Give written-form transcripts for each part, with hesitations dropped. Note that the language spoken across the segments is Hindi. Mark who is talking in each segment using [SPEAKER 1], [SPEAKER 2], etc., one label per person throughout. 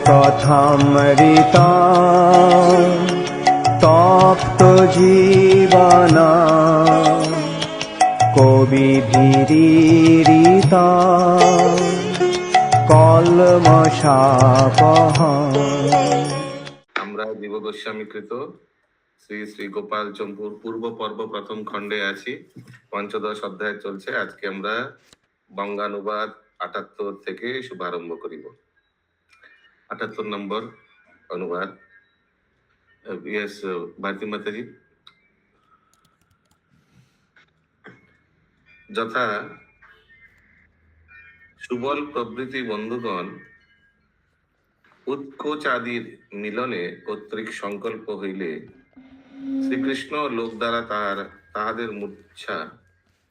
[SPEAKER 1] কথামৃতা তপ্ত জীবনা কবি ভীরিতা কলমশাপহ।
[SPEAKER 2] আমরা জীব গোস্বামীকৃত শ্রী শ্রী গোপাল চম্পুর পূর্ব পর্ব প্রথম খণ্ডে আছি। পঞ্চদশ অধ্যায় চলছে। আজকে আমরা বঙ্গানুবাদ ৭৮ থেকে শুভারম্ভ করিব। ৭৮ নম্বর অনুবাদ। ইয়েস ভারতী মাতাজি। যথা সুবল প্রভৃতি বন্ধুগণ উৎকোচাদির মিলনে কর্তৃক সংকল্প হইলে শ্রীকৃষ্ণ লোক দ্বারা তাহাদের মূর্ছা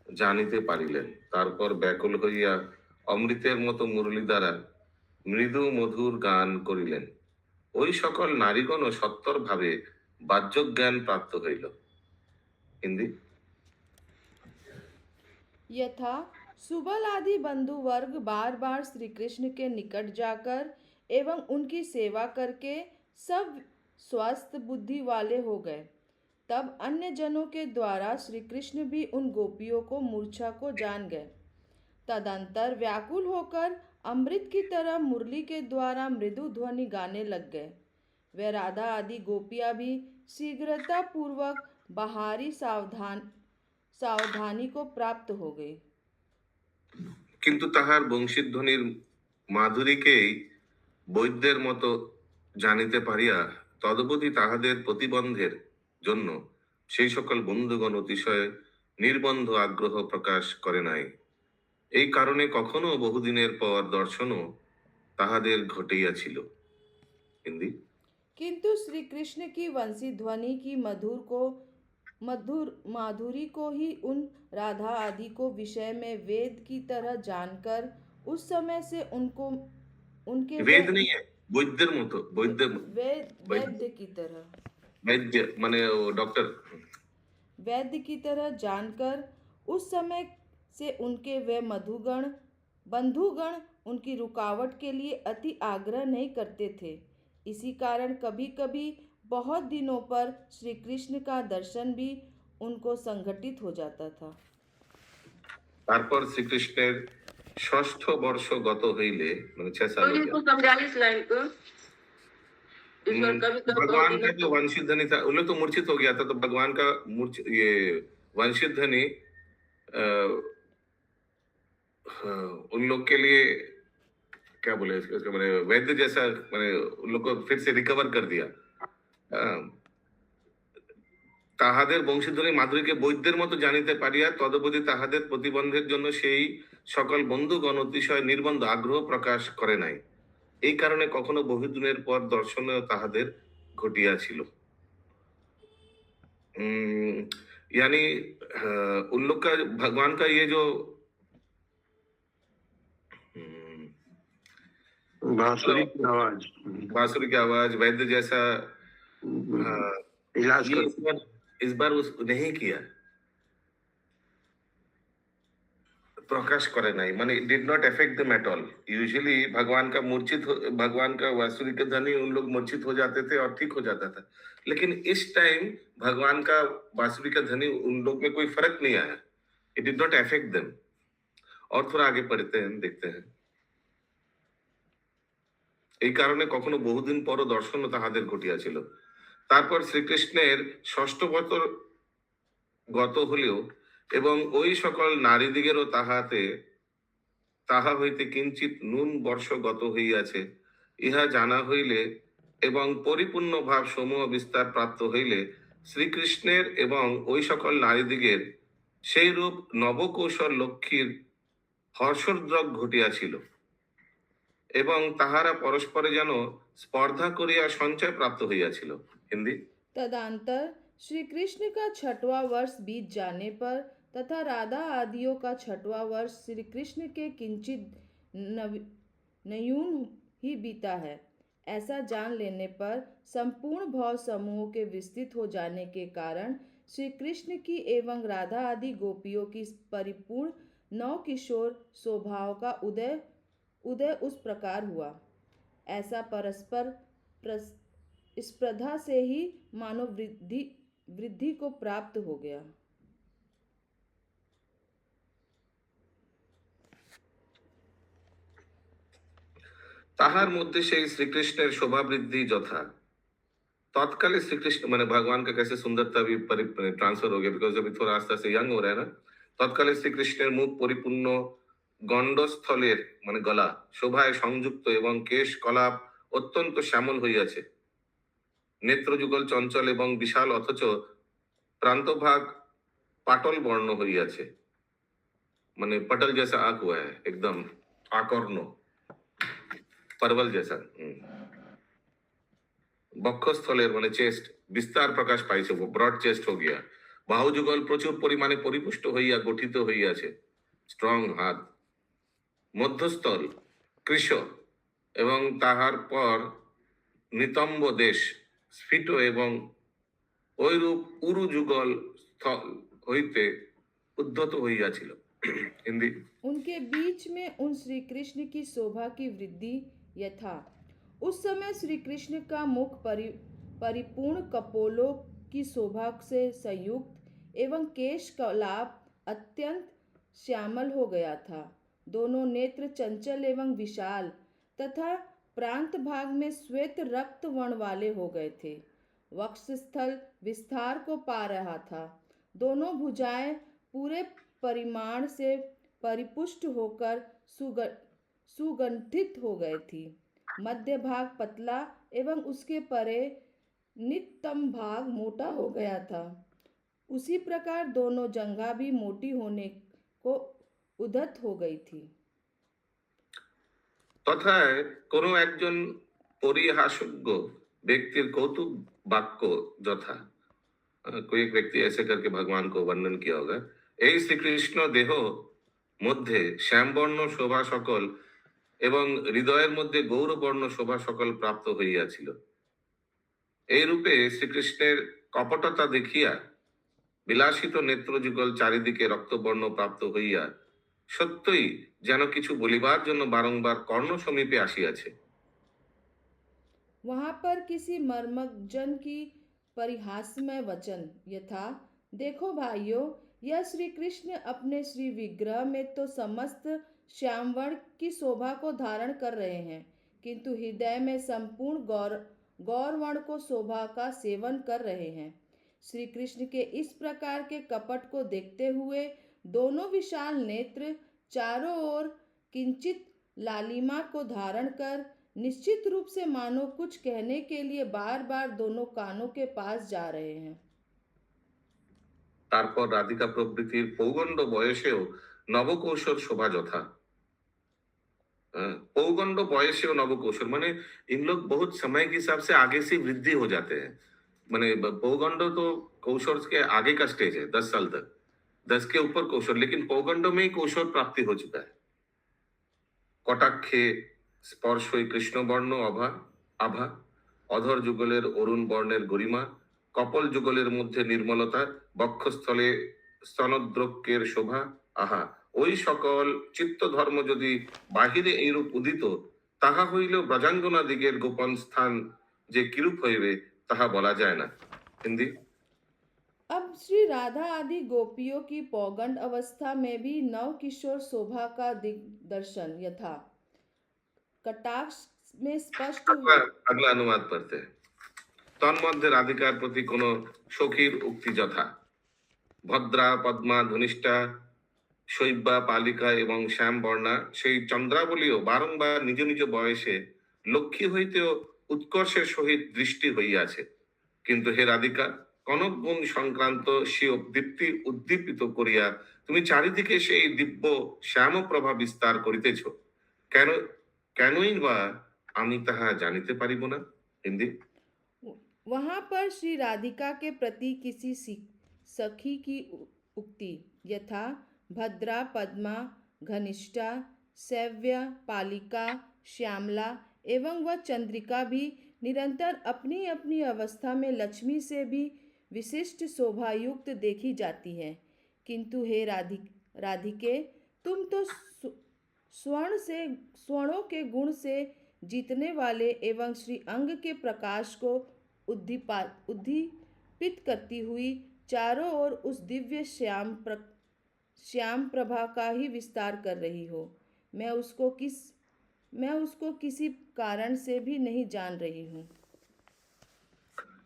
[SPEAKER 2] জানিতে পারিলেন। তারপর ব্যাকুল হইয়া অমৃতের মতো মুরলী দ্বারা মৃদু মধুর গান করিলেন। ওই সকল নারীগণ সত্তর ভাবে বাহ্যজ্ঞান প্রাপ্ত হইল। হিন্দি।
[SPEAKER 3] यथा सुबल आदि बंधु वर्ग बार बार श्री कृष्ण के निकट जाकर एवं उनकी सेवा करके सब स्वस्थ बुद्धि वाले हो गए, तब अन्य जनों के द्वारा श्री कृष्ण भी उन गोपियों को मूर्छा को जान गए। तदंतर व्याकुल होकर अमृत की तरह मुरली के द्वारा मृदु ध्वनि गाने लग गए। वे राधा आदि गोपियां भी शीघ्रता पूर्वक बाहरी सावधानी को प्राप्त हो गई।
[SPEAKER 2] কিন্তু তাহার বংশীধ্বনির মাধুরীকেই বৈদ্যের মতো জানিতে পারিয়া তদবধি তাহাদের প্রতিবন্ধের জন্য সেই সকল বন্ধুগণ অতিশয় নির্বন্ধ আগ্রহ প্রকাশ করে নাই। এই কারণে কখনো বহুদিনের পর দর্শনও তাহাদের ঘটিয়াছিল। হিন্দি।
[SPEAKER 3] किंतु श्री कृष्ण की वंशी ध्वनि की माधुरी को ही उन राधा आदि को विषय में वेद की तरह जानकर उस समय से उनको उनके
[SPEAKER 2] वेद नहीं है, বৈদ্যের মতো।
[SPEAKER 3] वैद्य की तरह
[SPEAKER 2] वैद्य মানে ডক্টর।
[SPEAKER 3] वैद्य की तरह जानकर उस समय से उनके वे बंधुगण उनकी रुकावट के लिए अति आग्रह नहीं करते थे। इसी कारण कभी कभी बहुत दिनों पर श्री कृष्ण का दर्शन भी उनको संघटित हो जाता था।
[SPEAKER 2] তারপর শ্রীকৃষ্ণের ষষ্ঠ বর্ষ गत হইলে মানে 6 साल हो गया। भगवान का जो वंशित धनी था उन लोग तो मूर्छित हो गया था, तो भगवान का ये वंशित धनी उन लोग के लिए क्या बोले इसका मैंने वैद्य जैसा मैंने उन लोग को फिर से रिकवर कर दिया। তাহাদের বংশীধ্বনি মাধুরীকে বৈদ্যের মতো জানিতে পারিয়া তদবধি তাহাদের প্রতিবন্ধের জন্য সেই সকল বন্ধুগণ অতিশয় নির্বন্ধ আগ্রহ প্রকাশ করে নাই। এই কারণে কখনো বহুদিনের পর দর্শনেও তাহাদের ঘটিয়াছিল। यानी उन लोग का भगवान का ये जो बांसुरी की आवाज वैद्य जैसा इलाज इस बार नहीं किया, प्रकाश करे नहीं, माने did not affect them at all. Usually भगवान का वासुरी के धनी उन लोग मूर्छित हो जाते थे और ठीक हो जाता था, लेकिन इस टाइम भगवान का बांसुरी का धनी उन लोग में कोई फर्क नहीं आया। It did not affect them. और थोड़ा आगे पढ़ते हैं, देखते हैं। এই কারণে কখনো বহুদিন পর দর্শন তাহাদের ঘটিয়াছিল। তারপর শ্রীকৃষ্ণের ষষ্ঠ বছর গত হলেও এবং ওই সকল নারীদিগেরও তাহা হইতে কিঞ্চিত নুন বর্ষ গত হইয়াছে ইহা জানা হইলে এবং পরিপূর্ণ ভাব সমূহ বিস্তার প্রাপ্ত হইলে শ্রীকৃষ্ণের এবং ওই সকল নারীদিগের সেই রূপ নবকৌশল লক্ষ্মীর হর্ষোদ্রেক ঘটিয়াছিল এবং তাহারা পরস্পরে যেন স্পর্ধা করিয়া সঞ্চয় প্রাপ্ত হইয়াছিল। হিন্দি।
[SPEAKER 3] तदंतर श्री कृष्ण का छठवां वर्ष बीत जाने पर तथा राधा आदियों का छठवां वर्ष श्री कृष्ण के किंचित नयून ही बीता है, ऐसा जान लेने पर संपूर्ण भाव समूहों के विस्तृत हो जाने के कारण श्री कृष्ण की एवं राधा आदि गोपियों की परिपूर्ण नव किशोर स्वभाव का उदय उस प्रकार हुआ। ऐसा परस्पर स्पर्धा से ही मानव वृद्धि वृद्धि को प्राप्त हो गया।
[SPEAKER 2] তাহার মধ্যে সেই শ্রীকৃষ্ণের শোভা বৃদ্ধি যথা तत्काल श्री कृष्ण मैंने भगवान का कैसे सुंदरता भी ट्रांसफर हो गया बिकॉज अभी थोड़ा आस्ते आस्ते यंग हो रहा है ना। तत्काले শ্রীকৃষ্ণের মুখ পরিপূর্ণ গণ্ডস্থলের মানে গলা শোভায় সংযুক্ত এবং কেশ কলাপ অত্যন্ত শ্যামল হইয়াছে। নেত্রযুগল চঞ্চল এবং বিশাল অথচ প্রান্তভাগ পাটল বর্ণ হইয়াছে। মানে पटल जैसा आंख हुआ है एकदम आकर्ण परवल जैसा। বক্ষস্থলের মানে চেস্ট বিস্তার প্রকাশ পাইছে, ব্রড চেস্ট हो गया। বাহুযুগল প্রচুর পরিমাণে পরিপুষ্ট হইয়া গঠিত হইয়াছে, স্ট্রং হাত। মধ্যস্থল কৃশ এবং তাহার পর নিতম্ব দেশ স্ফীত এবং ঐরূপ উরু যুগল স্থল হইতে উদ্ধত হইয়াছিল। হিন্দি।
[SPEAKER 3] उनके बीच में उन श्री कृष्ण की शोभा की वृद्धि यथा उस समय श्री कृष्ण का मुख परिपूर्ण कपोलों की शोभा से संयुक्त एवं केश कलाप अत्यंत श्यामल हो गया था। दोनों नेत्र चंचल एवं विशाल तथा प्रांत भाग में श्वेत रक्त वर्ण वाले हो गए थे। वक्षस्थल विस्तार को पा रहा था। दोनों भुजाएं पूरे परिमाण से परिपुष्ट होकर सुगंठित हो गए थी। मध्य भाग पतला एवं उसके परे नितंब भाग मोटा हो गया था। उसी प्रकार दोनों जंघा भी मोटी होने को उद्धत हो गई थी।
[SPEAKER 2] তথায় কোনো একজন পরিহাসজ্ঞ ব্যক্তির কৌতুক বাক্য যথা कोई एक व्यक्ति ऐसे करके भगवान को वर्णन किया होगा। এই শ্রীকৃষ্ণ দেহ মধ্যে শ্যামবর্ণ শোভা সকল এবং হৃদয়ের মধ্যে গৌরবর্ণ শোভা সকল প্রাপ্ত হইয়াছিল। এই রূপে শ্রীকৃষ্ণের কপটতা দেখিয়া বিলাসিত নেত্রযুগল চারিদিকে রক্তবর্ণ প্রাপ্ত হইয়া সত্যই যেন কিছু বলিবার জন্য বারংবার কর্ণ সমীপে আসিয়াছে।
[SPEAKER 3] वहां पर किसी मर्मज्ञन की परिहासमय वचन यथा देखो भाइयों, यह श्री कृष्ण अपने श्री विग्रह में तो समस्त श्यामवर्ण की शोभा को धारण कर रहे हैं, किंतु हृदय में संपूर्ण गौरवर्ण को शोभा का सेवन कर रहे हैं। श्री कृष्ण के इस प्रकार के कपट को देखते हुए दोनों विशाल नेत्र चारों ओर किंचित लालिमा को धारण कर निश्चित रूप से मानो कुछ कहने के लिए बार बार दोनों कानों के पास जा रहे हैं।
[SPEAKER 2] তারপর রাধিকা প্রভৃতির পৌগণ্ড বয়সেও নবকৌশল শোভা যথা। पौगंड बयसे और नवकौशल माने इन लोग बहुत समय के हिसाब से आगे से वृद्धि हो जाते हैं। माने पौगंड तो कौशल के आगे का स्टेज है 10 साल तक, 10 के ऊपर कौशल, लेकिन पौगंड में ही कौशल प्राप्ति हो चुका है। कटाक्षे स्पर्शई कृष्ण वर्ण अभा आभा अधर जुगलेर अरुण वर्णेर गरिमा कपल जुगलेर मध्य निर्मलता बक्षस्थले स्तनद्रक्येर शोभा आहा ওই সকল চিত্ত ধর্ম যদি বাহিরে এইরূপ উদিত তাহা হইলেও ব্রজাঙ্গনা দিগের গোপন স্থান যে কিরূপ হইবে তাহা বলা যায় না। হিন্দি।
[SPEAKER 3] अब श्री राधा आदि गोपियों की पौगंड अवस्था में भी नव किशोर शोभा का दिग्दर्शन यथा कटाक्ष में स्पष्ट
[SPEAKER 2] अगला अगला अनुवाद पढ़ते हैं। তন্মধ্যে রাধিকার প্রতি কোন সখীর উক্তি যথা ভদ্রা পদ্মা ধনিষ্ঠা শৈব্যা পালিকা এবং শ্যামবর্ণা সেই চন্দ্রাবলীও বারংবার নিজ নিজ বয়সে লক্ষ্মী হইতেও উৎকর্ষের সহিত দৃষ্টি হইয়াছে। কিন্তু হে রাধিকা, কনক গুণ সংক্রান্ত স্বীয় দীপ্তি উদ্দীপিত করিয়া তুমি চারিদিকে সেই দিব্য শ্যামপ্রভা বিস্তার করিতেছ, কেন কেনই বা আমি তাহা জানিতে পারিব না। হিন্দি।
[SPEAKER 3] वहां पर श्री राधिका के प्रति किसी सखी की उक्ति यथा भद्रा पद्मा घनिष्ठा सैव्य पालिका श्यामला एवं वह चंद्रिका भी निरंतर अपनी अपनी अवस्था में लक्ष्मी से भी विशिष्ट शोभायुक्त देखी जाती है। किंतु हे राधिके, तुम तो स्वर्णों के गुण से जीतने वाले एवं श्री अंग के प्रकाश को उद्दीपित करती हुई चारों ओर उस दिव्य श्याम प्रभा का ही विस्तार कर रही हो। मैं उसको किसी कारण से भी नहीं जान रही हूँ।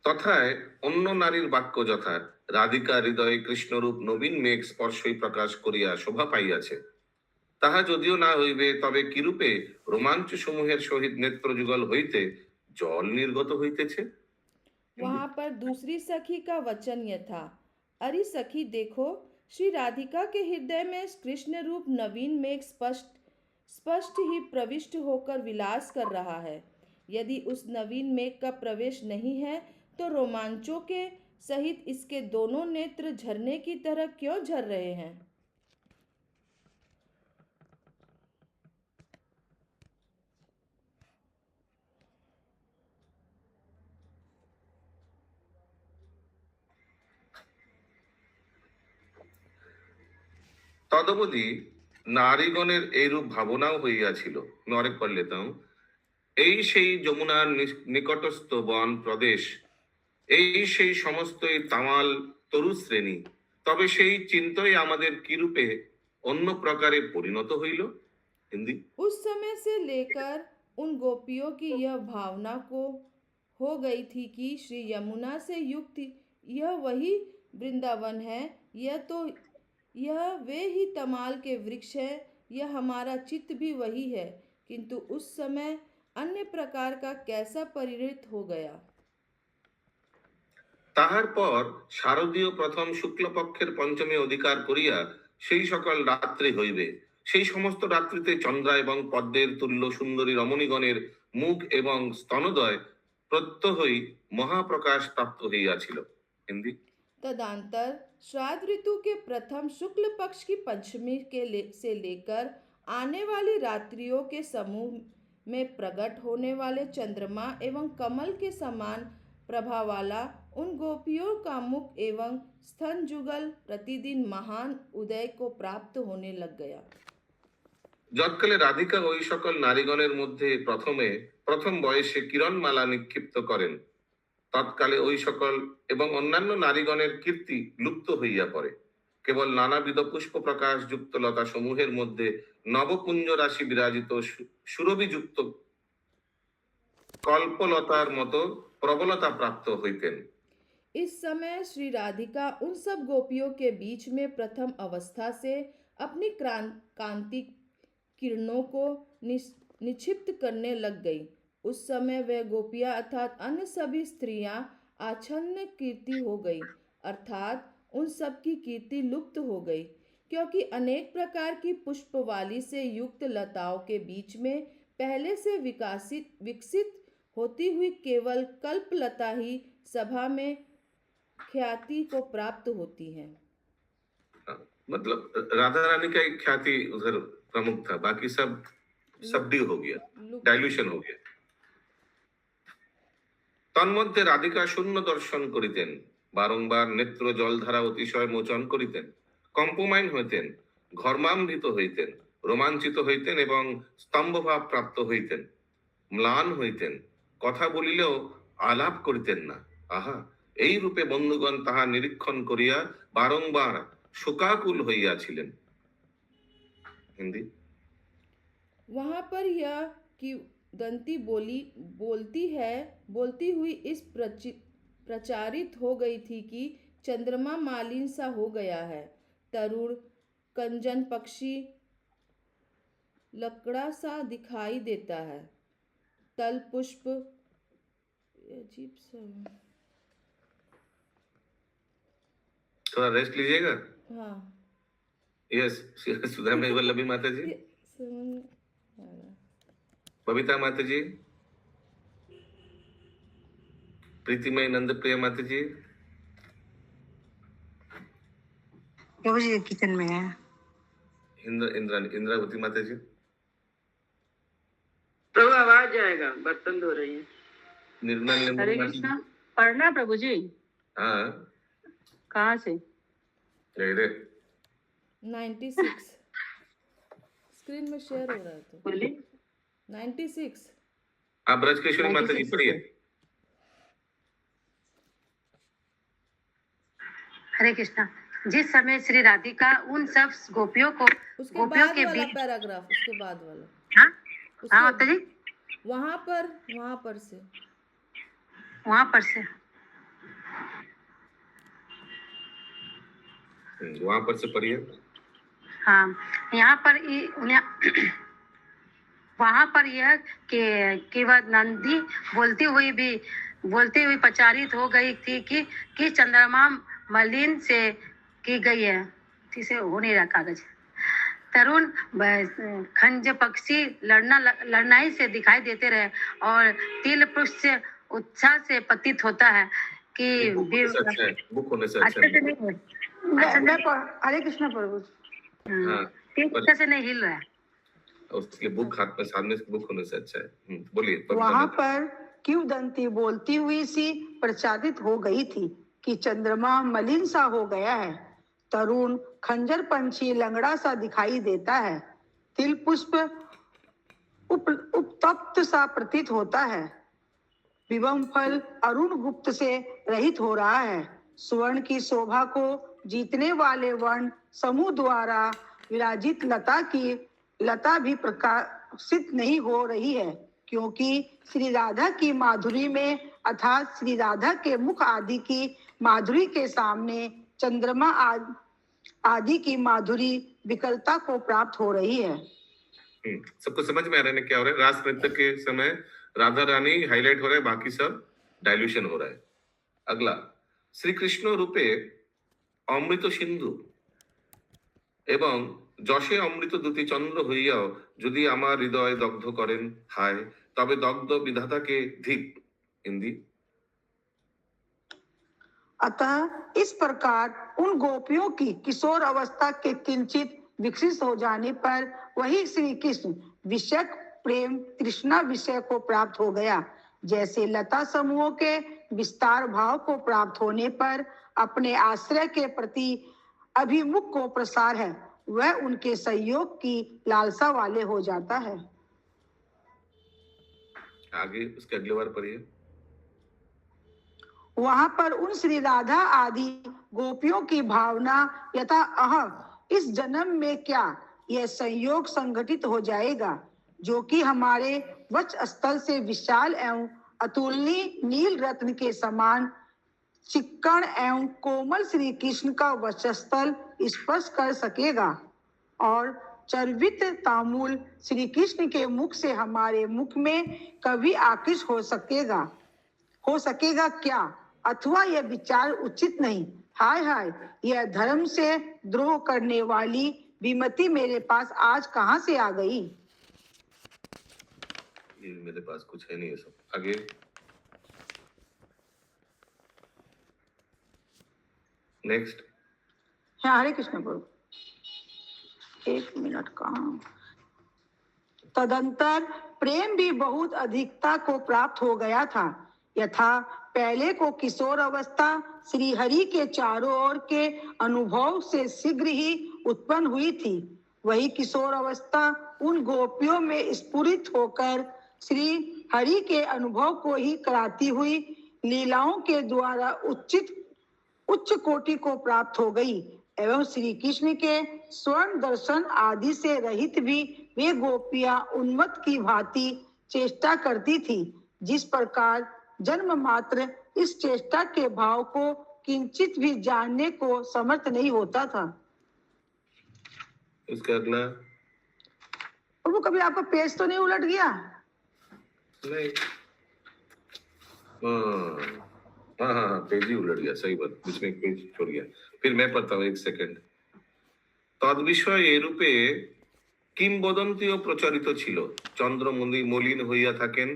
[SPEAKER 2] তথায় অন্য নারীর বাক্য যথা রাধিকা হৃদয়ে কৃষ্ণরূপ নবীন মেঘ স্পর্শই প্রকাশ করিয়া শোভা পাইয়াছে, তাহা যদিও না হইবে, তবে কিরূপে রোমাঞ্চ সমূহের সহিত নেত্রযুগল হইতে জল নির্গত হইতেছে।
[SPEAKER 3] वहां पर दूसरी सखी का वचन यह था, अरे सखी देखो, श्री राधिका के हृदय में कृष्ण रूप नवीन मेघ स्पष्ट स्पष्ट ही प्रविष्ट होकर विलास कर रहा है। यदि उस नवीन मेघ का प्रवेश नहीं है तो रोमांचों के सहित इसके दोनों नेत्र झरने की तरह क्यों झर रहे हैं।
[SPEAKER 2] তদবধি নারীগণের এইরূপ ভাবনাও হইয়াছিল। আমি আরেকবার লেতাম, এই সেই যমুনার নিকটস্থ বন প্রদেশ, এই সেই সমস্তই তামাল তরু শ্রেণী, তবে সেই চিন্তই আমাদের কিরূপে অন্য প্রকারে পরিণত হইল। হিন্দি।
[SPEAKER 3] उस समय से लेकर उन गोपियों की यह भावना को हो गई थी कि श्री यमुना से युक्त यह वही वृंदावन है, यह वे ही तमाल के वृक्ष है, यह हमारा चित्त भी वही है, किंतु उस समय अन्य प्रकार का कैसा परिणत हो गया।
[SPEAKER 2] তাহার পর শারদীয় প্রথম শুক্লপক্ষের পঞ্চমী অধিকার করিয়া সেই সকল রাত্রি হইবে। সেই সমস্ত রাত্রিতে চন্দ্রা এবং পদ্মের তুল্য সুন্দরী রমণীগণের মুখ এবং স্তনোদয় প্রত্যহই মহাপ্রকাশ প্রাপ্ত হইয়াছিল। হিন্দি।
[SPEAKER 3] तदंतर श्राद्ध ऋतु के प्रथम शुक्ल पक्ष की पंचमी से लेकर आने वाली रात्रियों के समूह में प्रकट होने वाले चंद्रमा एवं कमल के समान प्रभा वाला उन गोपियों का मुख एवं स्तन जुगल प्रतिदिन महान उदय को प्राप्त होने लग गया।
[SPEAKER 2] যৎকালে রাধিকা ওই সকল নারীগণের মধ্যে প্রথম বয়সে কিরণমালা নিক্ষিপ্ত করেন, তৎকালে ওই সকল এবং অন্যান্য নারীগণের কীর্তি লুপ্ত হইয়া পড়ে। কেবল নানাবিধ পুষ্প প্রকাশ যুক্ত লতা সমূহের মধ্যে নবকুঞ্জ রাশি বিরাজিত সুরভিযুক্ত কল্পলতার মতো প্রবলতা প্রাপ্ত হইতেন।
[SPEAKER 3] इस समय श्री राधिका उन सब गोपियों के बीच में प्रथम अवस्था से अपनी कांति किरणों को निक्षिप्त करने लग गई। उस समय वह गोपियां अर्थात अन्य सभी स्त्रियां आच्छन्न कीर्ति हो गई, अर्थात उन सब की कीर्ति लुप्त हो गई, क्योंकि अनेक प्रकार की पुष्प वाली से युक्त लताओं के बीच में पहले से विकसित होती हुई केवल कल्पलता ही सभा में ख्याति को प्राप्त होती है।
[SPEAKER 2] मतलब राधा रानी का एक ख्याति उधर प्रमुख था, बाकी सब सबडी हो गया, डाइल्यूशन हो गया। তন্মধ্যে রাধিকা শূন্য দর্শন করিতেন, বারংবার নেত্র জলধারা অতিশয় মোচন করিতেন, কম্পমাইন হইতেন, ঘর্মাম্বিত হইতেন, রোমাঞ্চিত হইতেন এবং স্তম্ভভাব প্রাপ্ত হইতেন, ম্লান হইতেন, কথা বলিলেও আলাপ করিতেন না। আহা, এই রূপে বন্ধুগণ তাহা নিরীক্ষণ করিয়া বারংবার শোকাকুল হইয়াছিলেন। হিন্দি।
[SPEAKER 3] वहां पर यह कि दंती बोलती हुई इस प्रचारित हो गई थी कि चंद्रमा मालिन सा हो गया है, तरुण कंजन पक्षी लकड़ा सा दिखाई देता है, तल पुष्प अजीब सा।
[SPEAKER 2] थोड़ा रेस्ट लीजिएगा।
[SPEAKER 3] हाँ,
[SPEAKER 2] यस। सुधा मेवल्लभी माता जी, बबीता माता जी, प्रीतिमय नंद प्रिया माता जी।
[SPEAKER 4] प्रभु जी किचन में है।
[SPEAKER 2] इंद्रावती माता जी।
[SPEAKER 5] प्रभु आवाज जाएगा, बर्तन धो रही है।
[SPEAKER 2] निर्मल
[SPEAKER 5] हरे कृष्णा। पढ़ना प्रभु जी।
[SPEAKER 2] हाँ।
[SPEAKER 5] कहाँ से?
[SPEAKER 3] 96 स्क्रीन में शेयर हो रहा है तो
[SPEAKER 5] बोलिए
[SPEAKER 3] 96।
[SPEAKER 2] आप ब्रजकेश्वरी माता जी
[SPEAKER 5] 96
[SPEAKER 2] पढ़िए।
[SPEAKER 4] हरे कृष्णा। जिस समय श्री राधिका उन सब गोपियों
[SPEAKER 3] उसके
[SPEAKER 4] गोपियों
[SPEAKER 3] बाद
[SPEAKER 4] के
[SPEAKER 3] वाला
[SPEAKER 4] बीच,
[SPEAKER 3] पैराग्राफ, उसके बाद वाला,
[SPEAKER 4] हाँ हाँ माता
[SPEAKER 3] उसके
[SPEAKER 4] जी,
[SPEAKER 3] वहां पर से
[SPEAKER 4] वहां पर से
[SPEAKER 2] वहां पर से पढ़िए।
[SPEAKER 4] हाँ, यहाँ पर वहां पर यह कि वह नंदी बोलती हुई प्रचारित हो गई थी कि चंद्रमा मलिन से की गई है। ठीक से हो नहीं रहा कागज। तरुण खंज पक्षी लड़नाई से दिखाई देते रहे और तिल पुष्प से उत्साह से प्रतीत होता है कि
[SPEAKER 2] बुक होने से अच्छा है, बुक होने से अच्छा
[SPEAKER 4] अच्छे से
[SPEAKER 2] है।
[SPEAKER 4] नहीं हरे कृष्णा प्रभु,
[SPEAKER 2] हाँ,
[SPEAKER 4] अच्छे से नहीं हिल रहा है।
[SPEAKER 2] उसके बुक हाथ में सामने से बुक होने से अच्छा है। बोलिए।
[SPEAKER 6] वहां पर किंवदंती बोलती हुई सी प्रचारित हो गई थी कि चंद्रमा मलिन सा हो गया है, तरुण खंजर पंछी लंगड़ा सा दिखाई देता है, तिल पुष्प उपतप्त सा प्रतीत होता है, विवम फल अरुण गुप्त से रहित हो रहा है, स्वर्ण की शोभा को जीतने वाले वर्ण समूह द्वारा विराजित लता भी प्रकाशित नहीं हो रही है, क्योंकि श्री राधा की माधुरी में अर्थात श्री राधा के मुख आदि की माधुरी के सामने चंद्रमा आदि की माधुरी विकलता को प्राप्त हो रही है।
[SPEAKER 2] सबको समझ में आ रहा है ना क्या हो रहा है? रास नृत्य के समय राधा रानी हाईलाइट हो रहा है, बाकी सब डाइल्यूशन हो रहा है। अगला, श्री कृष्ण रूपे অমৃত সিন্ধু এবং যশে অমৃত দুটি চন্দ্র হইয়াও যদি আমার হৃদয় দগ্ধ করেন হায়, তবে দগ্ধ বিধাতাকে ধিক। हिंदी।
[SPEAKER 6] अतः इस प्रकार उन गोपियों की किशोर अवस्था के किंचित विकसित हो जाने पर वही श्री कृष्ण विषयक प्रेम तृष्णा विषय को प्राप्त हो गया, जैसे लता समूहों के विस्तार भाव को प्राप्त होने पर अपने आश्रय के प्रति अभिमुख को प्रसार है, वह उनके सहयोग की लालसा वाले हो जाता है।
[SPEAKER 2] आगे उसके अगले बार पढ़िए।
[SPEAKER 6] वहां पर उन श्री राधा आदि गोपियों की भावना यथा इस जन्म में क्या यह संयोग संगठित हो जाएगा, जो कि हमारे वक्ष स्थल से विशाल एवं अतुलनीय नील रत्न के समान चिक्कण एवं कोमल श्री कृष्ण का वक्षस्थल स्पर्श कर सकेगा, और चर्वित तामूल श्री कृष्ण के मुख से हमारे मुख में कभी आकृष्ट हो सकेगा क्या, अथवा यह विचार उचित नहीं। हाय हाय, यह धर्म से द्रोह करने वाली विमति मेरे पास आज कहां से आ गई।
[SPEAKER 2] ये मेरे पास कुछ है नहीं है सब। आगे नेक्स्ट।
[SPEAKER 6] हाँ, हरे कृष्ण प्रभु, एक मिनट कहाँ। तदंतर प्रेम भी बहुत अधिकता को प्राप्त हो गया था, यथा पहले को किशोर अवस्था श्री हरि के चारों ओर के अनुभव से शीघ्र ही उत्पन्न हुई थी, वही किशोर अवस्था उन गोपियों में स्फुरित होकर श्री हरि के अनुभव को ही कराती हुई लीलाओं के द्वारा उच्च कोटि को प्राप्त हो गई, एवं श्री कृष्ण के स्वर्ण दर्शन आदि से रहित भी वे गोपियां उन्मत्त की भांति चेष्टा करती थी, जिस प्रकार जन्म मात्र इस चेष्टा के भाव को किंचित भी जानने को समर्थ नहीं होता था।
[SPEAKER 2] उसका अगला।
[SPEAKER 6] प्रभु, कभी आपका पेज तो नहीं उलट गया?
[SPEAKER 2] नहीं, हाँ, पेज ही उलट गया, सही बात, बीच में एक पेज छोड़ गया। फिर मैं पढ़ता हूँ, एक सेकंड। तद्विषय एरूपे কিংবদন্তীও প্রচারিত ছিল, চন্দ্রমণি মলিন হইয়া থাকেন,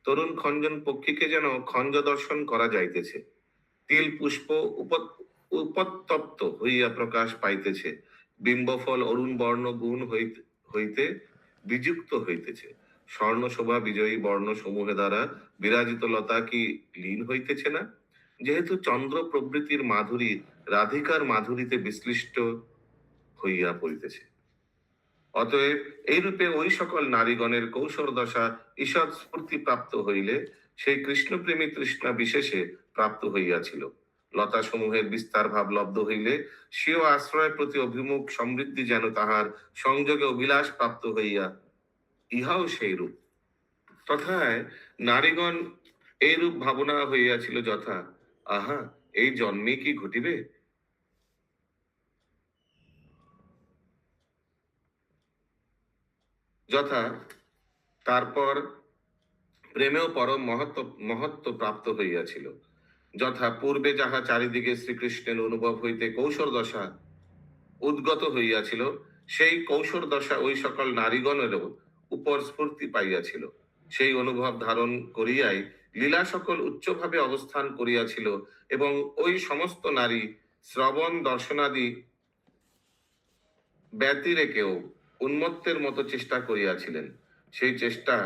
[SPEAKER 2] তরুণ খঞ্জন পক্ষীকে যেন খঞ্জ দর্শন করা যাইতেছে, তিল পুষ্প উপতপ্ত হইয়া প্রকাশ পাইতেছে, বিম্বফল অরুণ বর্ণ গুণ হইতে বিযুক্ত হইতেছে, স্বর্ণ শোভা বিজয়ী বর্ণ সমূহে দ্বারা বিরাজিত লতা কি লীন হইতেছে না, যেহেতু চন্দ্র প্রভৃতির মাধুরী রাধিকার মাধুরীতে বিশ্লিষ্ট হইয়া পড়িতেছে। অতএব এইরূপে ওই সকল নারীগণের কৌশল দশা ঈষৎ স্ফূর্তি প্রাপ্ত হইলে সেই কৃষ্ণপ্রেমী তৃষ্ণা বিশেষে প্রাপ্ত হইয়াছিল। লতা সমূহের বিস্তার ভাব লব্ধ হইলে স্বীয় আশ্রয়ের প্রতি অভিমুখ সমৃদ্ধি যেন তাহার সংযোগে অভিলাষ প্রাপ্ত হইয়া ইহাও সেই রূপ। তথায় নারীগণ এইরূপ ভাবনা হইয়াছিল যথা, আহা, এই জন্মে কি ঘটিবে? যথা তারপর প্রেমেও পরম মহত্ব প্রাপ্ত হইয়াছিল। যথা পূর্বে যাহা চারিদিকে শ্রীকৃষ্ণের অনুভব হইতে কৌশল দশা উদ্গত হইয়াছিল, সেই কৌশল দশা ওই সকল নারীগণেরও উপর স্ফূর্তি পাইয়াছিল। সেই অনুভব ধারণ করিয়াই লীলা সকল উচ্চভাবে অবস্থান করিয়াছিল এবং ওই সমস্ত নারী শ্রবণ দর্শনাদি ব্যতিরেকেও উন্মত্তের মতো চেষ্টা করিয়াছিলেন। সেই চেষ্টা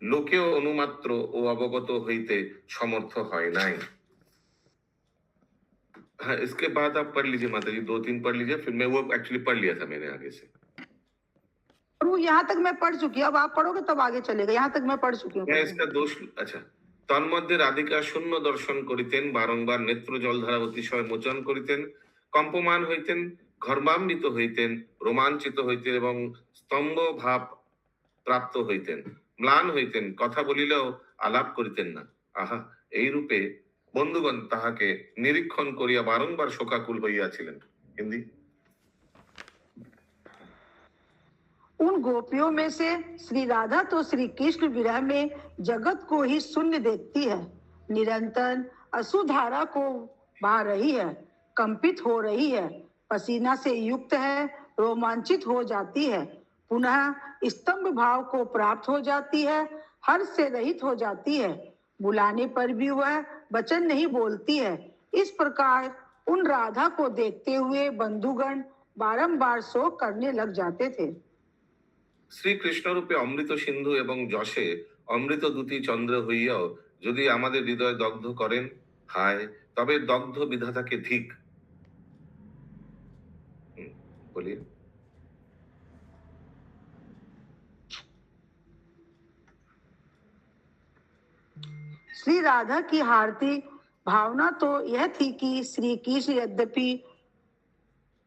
[SPEAKER 2] লোকেও অনুমাত্র ও অবগত হইতে সমর্থ হয় নাই। हाँ, इसके बाद आप पढ़ लीजिए माता जी, 2-3 पढ़ लीजिए, फिर मैं वो एक्चुअली पढ़ लिया था मैंने आगे से।
[SPEAKER 6] और वो यहाँ तक मैं पढ़ चुकी हूँ, अब आप पढ़ोगे तब आगे चलेगा। यहाँ तक मैं पढ़ चुकी हूँ।
[SPEAKER 2] मैं इसका दोष, अच्छा, তন্মধ্যে রাধিকা শূন্য দর্শন করিতেন, বারংবার নেত্র জলধারা অতিশয় মোচন করিতেন, কম্পমান হইতেন, ঘর্মান্বিত হইতেন, রোমাঞ্চিত হইতেন এবং স্তম্ভ ভাব প্রাপ্ত হইতেন, ম্লান হইতেন, কথা বলিলেও আলাপ করিতেন না। আহা, এই রূপে বন্ধুগণ তাহাকে নিরীক্ষণ করিয়া বারংবার শোকাকুল হইয়াছিলেন। হিন্দি।
[SPEAKER 6] उन गोपियों में से श्री राधा तो श्री कृष्ण विरह में जगत को ही शून्य देखती है, निरंतर अश्रुधारा को बहा रही है, कंपित हो रही है, पसीना से युक्त है, रोमांचित हो जाती है, पुनः स्तंभ भाव को प्राप्त हो जाती है, हर्ष से रहित हो जाती है, बुलाने पर भी वह वचन नहीं बोलती है। इस प्रकार उन राधा को देखते हुए बंधुगण बारंबार शोक करने लग जाते थे।
[SPEAKER 2] শ্রীকৃষ্ণ রূপে অমৃত সিন্ধু এবং যশে অমৃত দ্যুতি চন্দ্র হইয়াও যদি আমাদের হৃদয় দগ্ধ করেন, হায়, তবে দগ্ধ বিধাতাকে ধিক। বলি,
[SPEAKER 6] श्री राधा की हार्दिक भावना तो यह थी कि श्री कृष्ण यद्यपि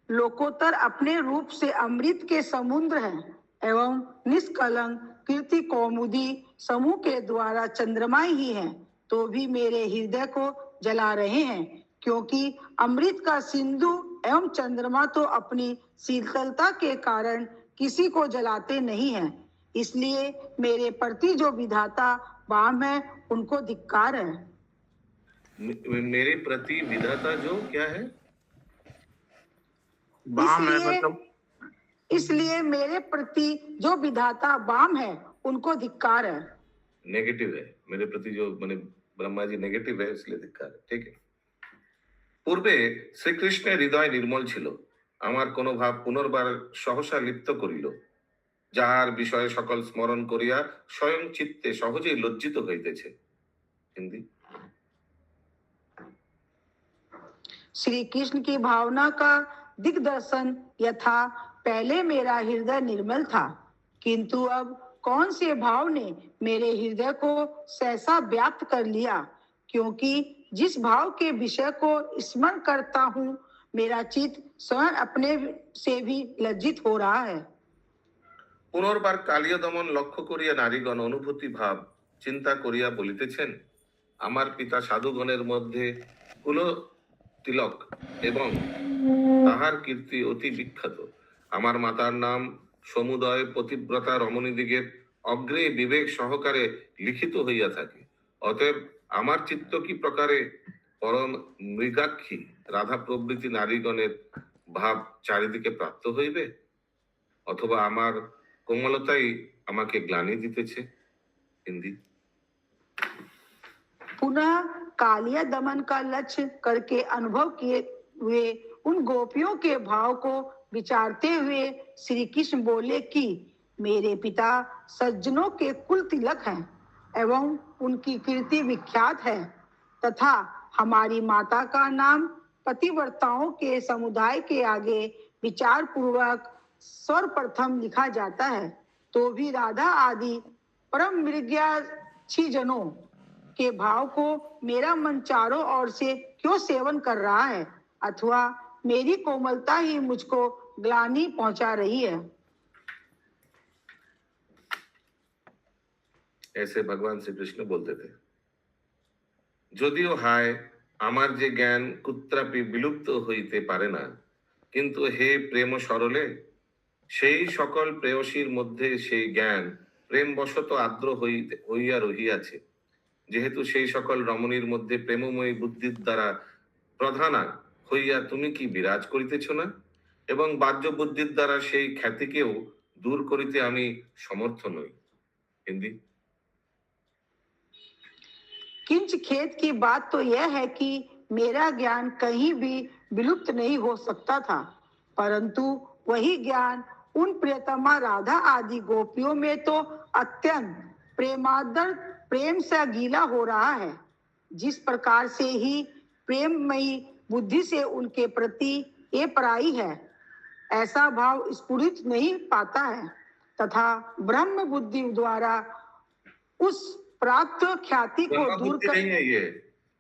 [SPEAKER 6] लोकोत्तर अपने रूप से अमृत के समुद्र हैं एवं निष्कलंक कीर्ति कौमुदी समूह के द्वारा चंद्रमा ही हैं, तो भी मेरे हृदय को जला रहे हैं, क्योंकि अमृत का सिंधु एवं चंद्रमा तो अपनी शीतलता के कारण किसी को जलाते नहीं हैं। इसलिए मेरे प्रति जो विधाता वाम है उनको धिक्कार है।
[SPEAKER 2] मेरे प्रति विधाता जो क्या है?
[SPEAKER 7] बाम है मतलब
[SPEAKER 6] इसलिए मेरे प्रति जो विधाता वाम है उनको धिक्कार है।
[SPEAKER 2] नेगेटिव है, मेरे प्रति जो माने ब्रह्मा जी नेगेटिव है, इसलिए धिक्कार है। ठीक है। পূর্বে শ্রীকৃষ্ণের হৃদয় নির্মল ছিল, আমার কোন ভাব পুনর্বার সহসা লিপ্ত করিল, যাহার বিষয়ে সকল স্মরণ করিয়া স্বয়ং চিত্তে সহজেই লজ্জিত হইতেছে। হিন্দি।
[SPEAKER 6] श्री कृष्ण की भावना का दिग्दर्शन यथा पहले मेरा हृदय निर्मल था, किंतु अब कौन से भाव ने मेरे हृदय को सहसा व्याप्त कर लिया, क्योंकि जिस भाव के विषय को स्मरण करता हूँ मेरा चित्त स्वयं अपने से भी लज्जित हो रहा है।
[SPEAKER 2] পুনর্বার কালীয় দমন লক্ষ্য করিয়া নারীগণ অনুভূতি ভাব চিন্তা করিয়া বলিতেছেন, আমার পিতা সাধুগণের মধ্যে কুল তিলক এবং তাহার কীর্তি অতি বিখ্যাত। আমার মাতার নাম সমুদয় পতিব্রতা রমণীদিগের অগ্রে বিবেক সহকারে লিখিত হইয়া থাকে। অতএব আমার চিত্ত কি প্রকারে পরম মৃগাক্ষী রাধা প্রভৃতি নারীগণের ভাব চারিদিকে প্রাপ্ত হইবে, অথবা আমার কোমলতাই আমাকে গ্লানি দিতেছে। হিন্দি।
[SPEAKER 6] पुनः कालिया दमन का लक्ष्य करके अनुभव किए हुए उन गोपियों के भाव को विचारते हुए श्री कृष्ण बोले कि मेरे पिता सज्जनों के कुल तिलक हैं एवं उनकी कीर्ति विख्यात है, तथा हमारी माता का नाम पतिव्रताओं के समुदाय के आगे विचार पूर्वक सर्वप्रथम लिखा जाता है, तो भी राधा आदि परम मृग्याक्षी जनों के भाव को मेरा मन चारों ओर से क्यों सेवन कर रहा है, अथवा मेरी कोमलता ही मुझको ग्लानि पहुंचा रही है।
[SPEAKER 2] ऐसे भगवान श्री कृष्ण बोलते थे। যদিও হায় আমার যে জ্ঞান কুত্রাপি বিলুপ্ত হইতে পারে না, কিন্তু হে প্রেম সরলে সেই সকল প্রেয়সীর মধ্যে সেই জ্ঞান প্রেমবশত আর্দ্র হইয়া রহিয়াছে, যেহেতু সেই সকল রমণীর মধ্যে প্রেমময়ী বুদ্ধির দ্বারা প্রধানা হইয়া তুমি কি বিরাজ করিতেছ না, এবং বাহ্য বুদ্ধির দ্বারা সেই খ্যাতিকেও দূর করিতে আমি সমর্থ নই। হিন্দি।
[SPEAKER 6] किंच खेत की बात तो यह है कि मेरा ज्ञान कहीं भी विलुप्त नहीं हो सकता था, परंतु वही ज्ञान उन प्रियतमा राधा आदि गोपियों में तो अत्यंत प्रेमादर प्रेम से गीला हो रहा है। जिस प्रकार से ही प्रेममयी बुद्धि से उनके प्रति ये पराई है, ऐसा भाव स्फुरित नहीं पाता है, तथा ब्रह्म बुद्धि द्वारा उस प्राप्त ख्याति को
[SPEAKER 2] ब्रह्म
[SPEAKER 6] दूर
[SPEAKER 2] बुद्धि
[SPEAKER 6] कर
[SPEAKER 2] नहीं है ये,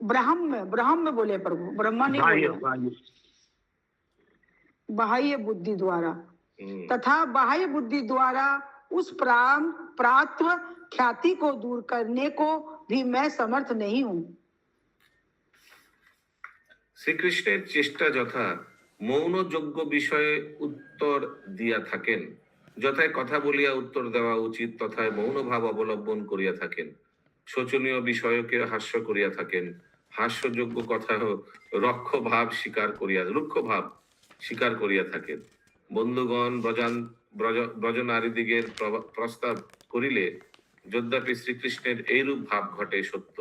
[SPEAKER 6] ब्रह्म बोले प्रभु, ब्रह्मा नहीं बोले, बाह्य बुद्धि द्वारा तथा बाह्य बुद्धि द्वारा उस प्राप्त ख्याति को दूर करने को भी मैं समर्थ नहीं हूँ।
[SPEAKER 2] শ্রীকৃষ্ণের চেষ্টা যথা মৌন যোগ্য বিষয়ে উত্তর দিয়া থাকেন, যথায় কথা বলিয়া উত্তর দেওয়া উচিত তথায় মৌন ভাব অবলম্বন করিয়া থাকেন, শোচনীয় বিষয়কে হাস্য করিয়া থাকেন, হাস্যযোগ্য কথা রুক্ষ ভাব স্বীকার করিয়া থাকেন। বন্ধুগণ ব্রজনারীদিগের প্রস্তাব করিলে যদ্যপি শ্রীকৃষ্ণের এইরূপ ভাব ঘটে সত্য,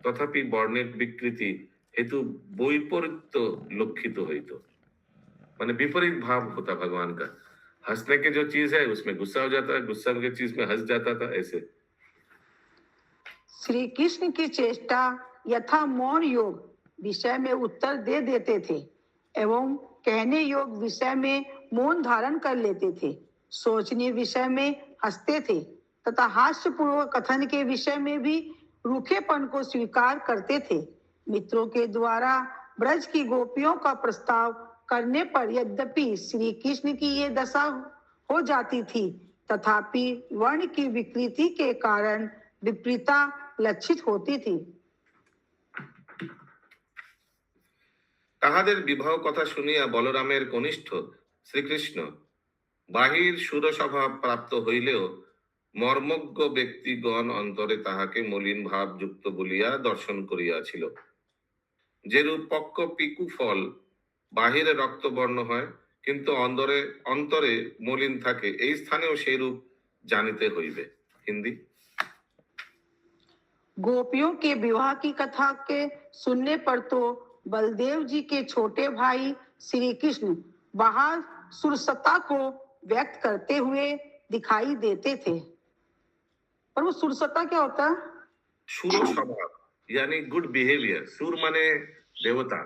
[SPEAKER 2] তথাপি বর্ণের বিকৃতি हेतु वैपरीत्य लक्षित होइतो, माने विपरीत भाव होता भगवान का। हंसने की जो चीज है उसमें गुस्सा हो जाता है, गुस्सा की चीज में हंस जाता था। ऐसे
[SPEAKER 6] श्री कृष्ण की चेष्टा यथा मौन योग विषय में उत्तर दे देते थे एवं कहने योग विषय में मौन धारण कर लेते थे, सोचने विषय में हंसते थे तथा हास्यपूर्वक कथन के विषय में भी रूखेपन को स्वीकार करते थे। मित्रों के द्वारा ब्रज की गोपियों का प्रस्ताव करने पर यद्यपि श्री कृष्ण की ये दशा हो जाती थी, तथापि वर्ण की विकृति के कारण विपरीता लक्षित होती थी।
[SPEAKER 2] তাহাদের বিবাহ কথা শুনিয়া বলরামের কনিষ্ঠ শ্রীকৃষ্ণ বাহির সুরস্বভাব প্রাপ্ত হইলেও মর্মজ্ঞ ব্যক্তিগণ অন্তরে তাহাকে মলিন ভাব যুক্ত বলিয়া দর্শন করিয়াছিল। যেরূপ পক্ক পিকু ফল বাহিরে রক্তবর্ণ হয় কিন্তু অন্তরে মলিন থাকে, এই স্থানেও সেই রূপ জানিতে হইবে। হিন্দি।
[SPEAKER 6] गोपियों के विवाह की कथा के सुनने पर तो बलदेव जी के छोटे भाई श्री कृष्ण बाहर सुरसता को व्यक्त करते हुए दिखाई देते थे। पर वो सुरसता क्या होता है?
[SPEAKER 2] সুর স্বভাব यानी गुड बिहेवियर। सुर माने देवता,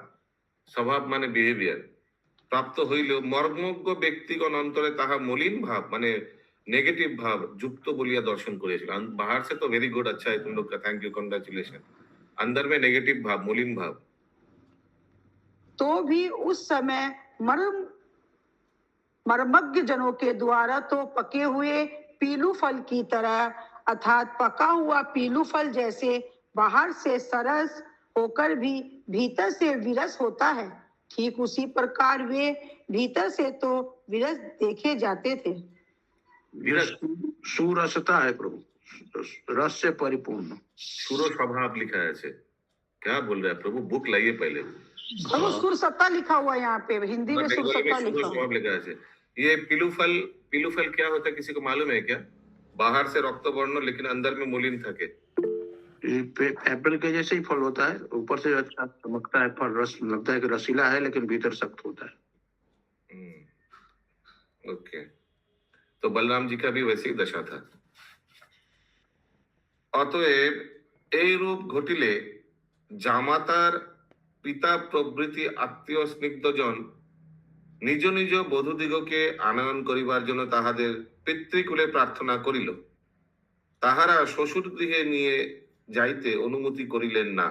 [SPEAKER 2] स्वभाव माने बिहेवियर प्राप्त হইলেও মর্মজ্ঞ ব্যক্তিগণ অন্তরে তাহা মলিন ভাব মানে नेगेटिव भाव युक्त बोलिया दर्शन करिएছিল। बाहर से तो वेरी गुड, अच्छा है तुम लोग का, थैंक यू, कंग्रेचुलेशन। अंदर में नेगेटिव भाव, मलिन भाव।
[SPEAKER 6] तो भी उस समय मर्मज्ञ जनों के द्वारा तो पके हुए पीलू फल की तरह अर्थात पका हुआ पीलू फल जैसे बाहर से सरस होकर भी भीतर से विरस होता है, ठीक उसी प्रकार वे भीतर से तो विरस देखे जाते थे।
[SPEAKER 7] सुरसता है प्रभु, रस से परिपूर्ण।
[SPEAKER 2] सुरो स्वभाव लिखा है ऐसे। क्या बोल रहे हैं प्रभु? बुक लाइए पहले।
[SPEAKER 6] प्रभु सुरसत्ता लिखा हुआ है यहाँ पे, हिंदी में सुरसत्ता लिखा हुआ
[SPEAKER 2] लिखा है ऐसे। ये पीलू फल क्या होता है किसी को मालूम है क्या? बाहर से रक्त वर्ण लेकिन अंदर में मलिन থাকে।
[SPEAKER 7] एप्पल के जैसे ही फल होता है, ऊपर से अच्छा चमकता है फल, रस लगता है कि रसीला है लेकिन भीतर सख्त होता है।
[SPEAKER 2] ओके, तो बलराम जी का भी वैसी ही दशा था। অতএব এই রূপ ঘটিলে জামাতার পিতা প্রভৃতি আত্মীয় স্নিগ্ধজন নিজ নিজ বধূদিগকে আনয়ন করিবার জন্য তাহাদের পিতৃকুলে প্রার্থনা করিল। তাহারা শ্বশুর গৃহে নিয়ে যাইতে অনুমতি করিলেন না,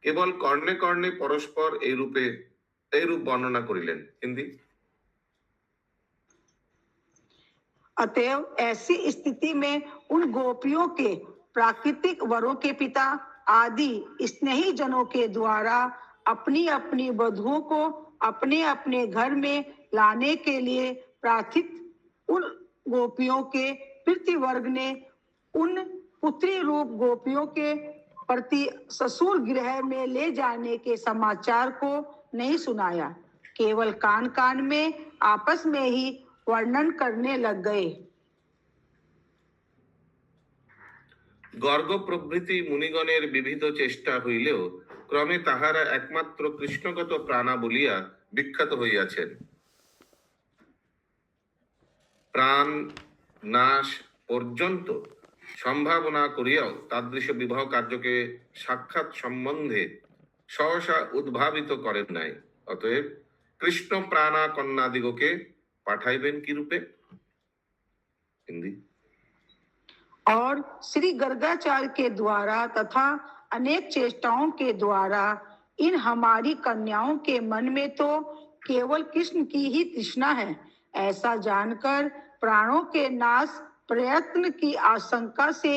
[SPEAKER 2] কেবল কর্ণে কর্ণে পরস্পর এইরূপ বর্ণনা করিলেন। হিন্দি।
[SPEAKER 6] अतएव ऐसी स्थिति में उन गोपियों के प्राकृतिक वरों के पिता आदि स्नेही जनों के द्वारा अपनी अपनी वधुओं को अपने अपने घर में लाने के लिए प्रार्थित उन गोपियों के पितृवर्ग ने उन पुत्री रूप गोपियों के प्रति ससुर गृह में ले जाने के समाचार को नहीं सुनाया, केवल कान कान में आपस में ही वर्णन करने लग गए।
[SPEAKER 2] গর্গ প্রভৃতি মুনিগণের বিবিধ চেষ্টা হইলেও ক্রমে তাহারা একমাত্র কৃষ্ণগত প্রাণা বলিয়া বিখ্যাত হইয়াছেন। প্রাণ নাশ পর্যন্ত সম্ভাবনা করিয়াও তাদৃশ বিবাহ কার্যকে সাক্ষাৎ সম্বন্ধে সহসা উদ্ভাবিত করেন নাই। অতএব কৃষ্ণ প্রাণা কন্যাদিগকে পাঠাইবেন কি রূপে? হিন্দি।
[SPEAKER 6] और श्री गर्गाचार्य के द्वारा तथा अनेक चेष्टाओं के द्वारा इन हमारी कन्याओं के मन में तो केवल कृष्ण की ही तृष्णा है, ऐसा जानकर प्राणों के नाश प्रयत्न की आशंका से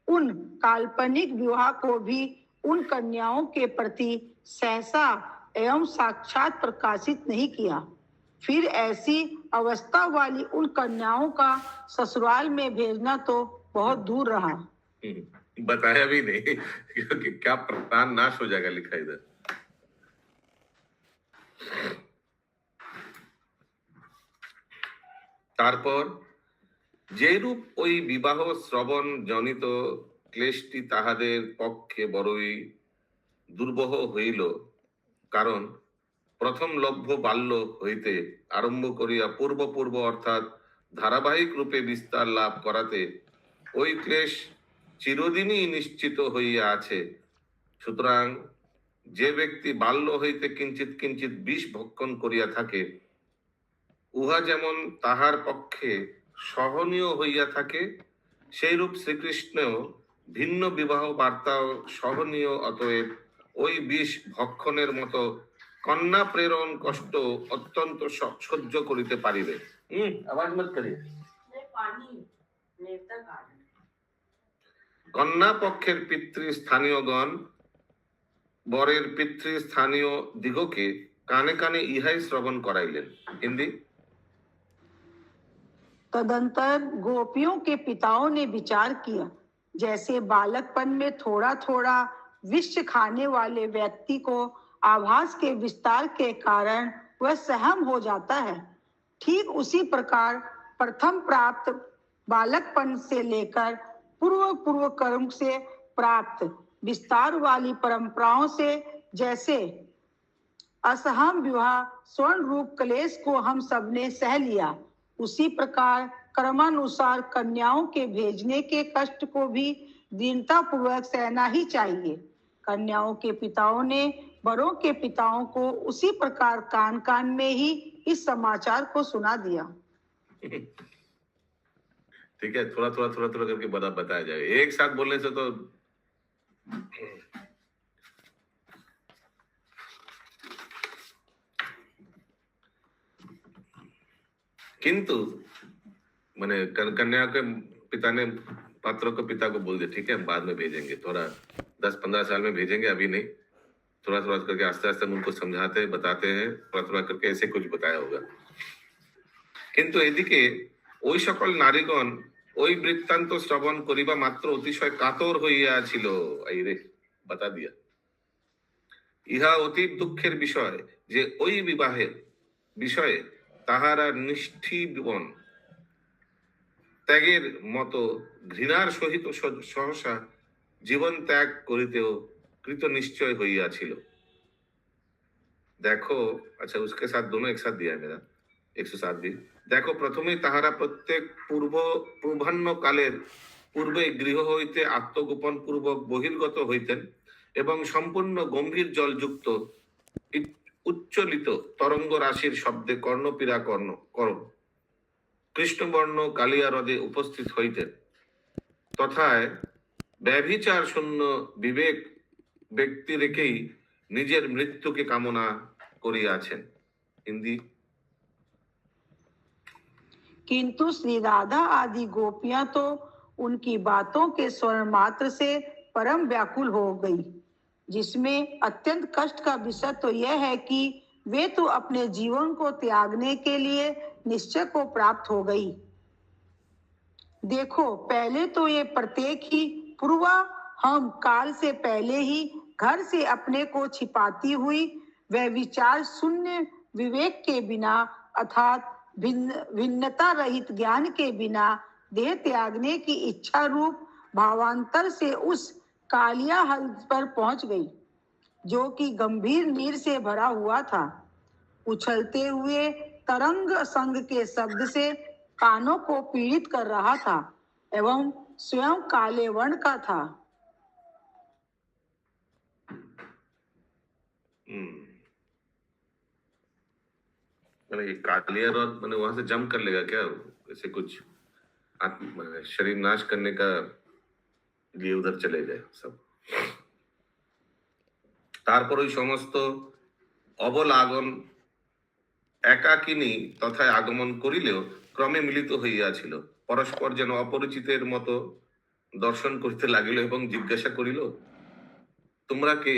[SPEAKER 6] उन काल्पनिक विवाह को भी उन कन्याओं के प्रति सहसा एवं साक्षात प्रकाशित नहीं किया। फिर ऐसी अवस्था वाली उन कन्याओं का ससुराल में भेजना तो बहुत दूर रहा।
[SPEAKER 2] बताया भी नहीं क्योंकि क्या प्राण नाश हो जाएगा, लिखा इधर। তারপর যেরূপ ওই বিবাহ শ্রবণ জনিত ক্লেশটি তাহাদের পক্ষে বড়ই দুর্বহ হইল, কারণ প্রথম লভ্য বাল্য হইতে আরম্ভ করিয়া পূর্ব পূর্ব অর্থাৎ ধারাবাহিক রূপে বিস্তার লাভ করাতে ওই ক্লেশ চিরদিনই নিশ্চিত হইয়া আছে। সুতরাং যে ব্যক্তি বাল্য হইতে কিঞ্চিত কিঞ্চিত বিষ ভক্ষণ করিয়া থাকে, উহা যেমন তাহার পক্ষে সহনীয় হইয়া থাকে, সেইরূপ শ্রীকৃষ্ণ ভিন্ন বিবাহ বার্তাও সহনীয়। অতএব ওই বিষ ভক্ষণের মতো কন্যা প্রেরণ কষ্ট অত্যন্ত সহ্য করিতে পারিবে। আওয়াজ মত করিয়ে। কন্যা পক্ষের পিতৃস্থানীয়গণ বরের পিতৃস্থানীয় দিগকে কানে কানে ইহাই শ্রবণ করাইলেন। হিন্দি।
[SPEAKER 6] तदंतर गोपियों के पिताओं ने विचार किया, जैसे बालकपन में थोड़ा थोड़ा विष खाने वाले व्यक्ति को आभास के विस्तार के कारण वह सहम हो जाता है, ठीक उसी प्रकार प्रथम प्राप्त बालकपन से लेकर पूर्व कर्म से प्राप्त विस्तार वाली परंपराओं से जैसे असहम विवाह स्वर्ण रूप क्लेश को हम सबने सह लिया, उसी प्रकार कर्मानुसार कन्याओं के भेजने के कष्ट को भी दीनता पूर्वक सहना ही चाहिए। कन्याओं के पिताओं ने बड़ों के पिताओं को उसी प्रकार कान कान में ही इस समाचार को सुना दिया।
[SPEAKER 2] ठीक है, थोड़ा थोड़ा थोड़ा थोड़ा करके बताया जाएगा, एक साथ बोलने से तो किंतु मैंने कन्या के पिता ने पात्रों के पिता को बोल दिया, ठीक है हम बाद में भेजेंगे, थोड़ा 10-15 साल में भेजेंगे, अभी नहीं, थोड़ा थोड़ा करके आस्ते आस्ते उनको समझाते हैं, बताते हैं, थोड़ा थोड़ा करके ऐसे कुछ बताया होगा। किंतु एदिके ওই সকল নারীগণ ওই বৃত্তান্ত শ্রবণ করিবা মাত্র অতিশয় কাতর হইয়াছিল। এই রে বাতা দিয়া। ইহা অতি দুঃখের বিষয় যে ওই বিবাহের বিষয়ে তাহারা নিষ্ঠিবন ত্যাগের মতো ঘৃণার সহিত সহসা জীবন ত্যাগ করিতেও কৃত নিশ্চয় হইয়াছিল। দেখো, আচ্ছা उसके साथ दोनों एक साथ दिया है मेरा 107 भी। দেখো, প্রথমেই তাহারা প্রত্যেক পূর্বাহ্ন কালের পূর্বে গৃহ হইতে আত্মগোপন পূর্বক বহির্গত হইতেন এবং সম্পূর্ণ গম্ভীর জলযুক্ত উচ্চলিত তরঙ্গ রাশির শব্দে কর্ণপীড়া করণ কৃষ্ণবর্ণ কালিয়া হ্রদে উপস্থিত হইতেন, তথায় ব্যভিচার শূন্য বিবেক ব্যক্তি রেখেই নিজের মৃত্যুকে কামনা করিয়াছেন। হিন্দি।
[SPEAKER 6] किंतु श्री राधा आदि गोपियां तो उनकी बातों के स्वर मात्र से परम व्याकुल हो गई, जिसमें अत्यंत कष्ट का विषय तो यह है कि वे तो अपने जीवन को त्यागने के लिए निश्चय को प्राप्त हो गई। देखो, पहले तो ये प्रत्येक ही पूर्वा हम काल से पहले ही घर से अपने को छिपाती हुई वह विचार शून्य विवेक के बिना अर्थात भिन्नता रहित ज्ञान के बिना देह त्यागने की इच्छा रूप भावांतर से उस कालिया हल्द पर पहुंच गई, जो कि गंभीर नीर से भरा हुआ था। उछलते हुए तरंग संग के शब्द से कानों को पीड़ित कर रहा था एवं स्वयं काले वर्ण का था।
[SPEAKER 2] मैंने ये कालिया ह्रद मैंने वहां से जंप कर लेगा क्या, ऐसे कुछ शरीर नाश करने का लिए उधर चले गए सब। তারপর ওই সমস্ত অবল আগন একাকিনী তথায় আগমন করিলেও ক্রমে মিলিত হইয়াছিল, পরস্পর যেন অপরিচিতের মতো দর্শন করতে লাগিল এবং জিজ্ঞাসা করিল, তোমরা কে?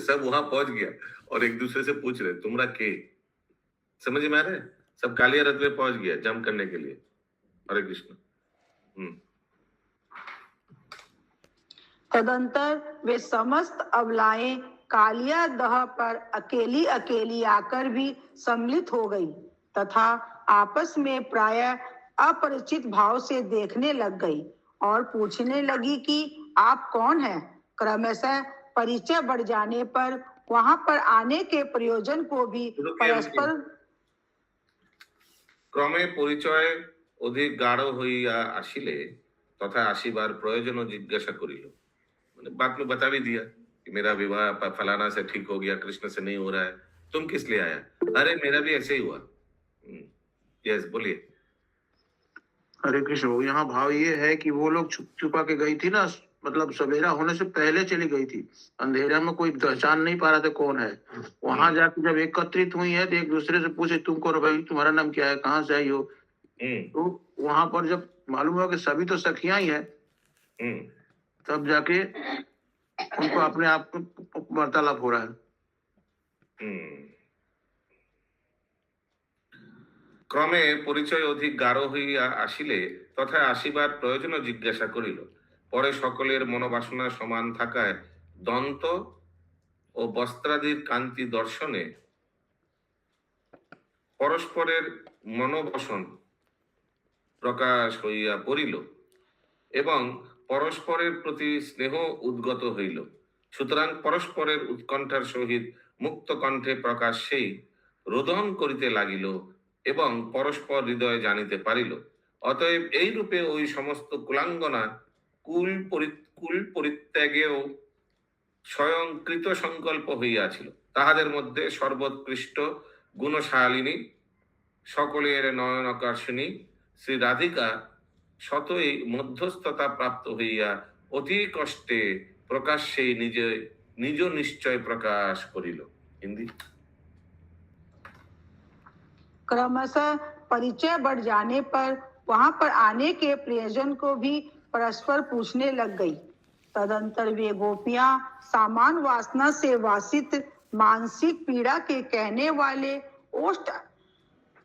[SPEAKER 2] सब वहां पहुंच गया और एक दूसरे से पूछ रहे तुमरा के। समझ में आ रहा है? सब कालिया रथ में पहुंच गया जंप करने के लिए। हरे कृष्ण।
[SPEAKER 6] तदंतर वे समस्त अबलाएं कालिया दह पर अकेली अकेली आकर भी सम्मिलित हो गई तथा आपस में प्राय अपरिचित भाव से देखने लग गई और पूछने लगी कि आप कौन हैं। क्रमशः परिचय बढ़ जाने पर वहां पर आने के प्रयोजन को भी परस्पर
[SPEAKER 2] ক্রমে পরিচয় অধিক গাঢ় হইয়া আসিলে তথা আসিবার প্রয়োজন জিজ্ঞাসা করিল। মানে बात में बता भी दिया कि मेरा विवाह फलाना से ठीक हो गया, कृष्ण से नहीं हो रहा है, तुम किस लिए आया? अरे मेरा भी ऐसे ही हुआ। यस, बोलिए।
[SPEAKER 7] हरे कृष्ण। यहाँ भाव ये है कि वो लोग छुप छुपा के गई थी ना, मतलब सवेरा होने से पहले चली गई थी, अंधेरा में कोई पहचान नहीं पा रहा था कौन है। वहां जाके जब एकत्रित हुई है तो एक दूसरे से पूछे तुम कौन हो भाई, तुम्हारा नाम क्या है, कहाँ से आई हो। तो वहां पर जब मालूम हुआ कि सभी तो सखियां ही है, तब जाके उनको अपने आप को वार्तालाप हो रहा है।
[SPEAKER 2] ক্রমে পরিচয় অধিক গাঢ় হইয়া আসিলে তথা আসিবার প্রয়োজন জিজ্ঞাসা করিল। পরে সকলের মনোবাসনা সমান থাকায় দন্ত ও বস্ত্রাদির কান্তি দর্শনে পরস্পরের মনোবাসন প্রকাশ হইয়া পড়িল এবং পরস্পরের প্রতি স্নেহ উদ্গত হইল। সুতরাং পরস্পরের উৎকণ্ঠার সহিত মুক্ত কণ্ঠে প্রকাশ্যেই রোদন করিতে লাগিল এবং পরস্পর হৃদয় জানিতে পারিল। অতএব এই রূপে ওই সমস্ত কুলাঙ্গনা কুল পরিত্যাগেও স্বয়ং কৃত সংকল্প হইয়াছিল। তাহাদের মধ্যে সর্বোৎকৃষ্ট গুণশালিনী সকলের নয়ন আকর্ষণী শ্রী রাধিকা শতই মধ্যস্থতা প্রাপ্ত হইয়া অতি কষ্টে প্রকাশ্যে নিজ নিশ্চয় প্রকাশ করিল। হিন্দি।
[SPEAKER 6] क्रमशः परिचय बढ़ जाने पर वहां पर आने के प्रयोजन को भी परस्पर पूछने लग गई। तदंतर वे गोपियां सामान वासना से वासित मानसिक पीड़ा के कहने वाले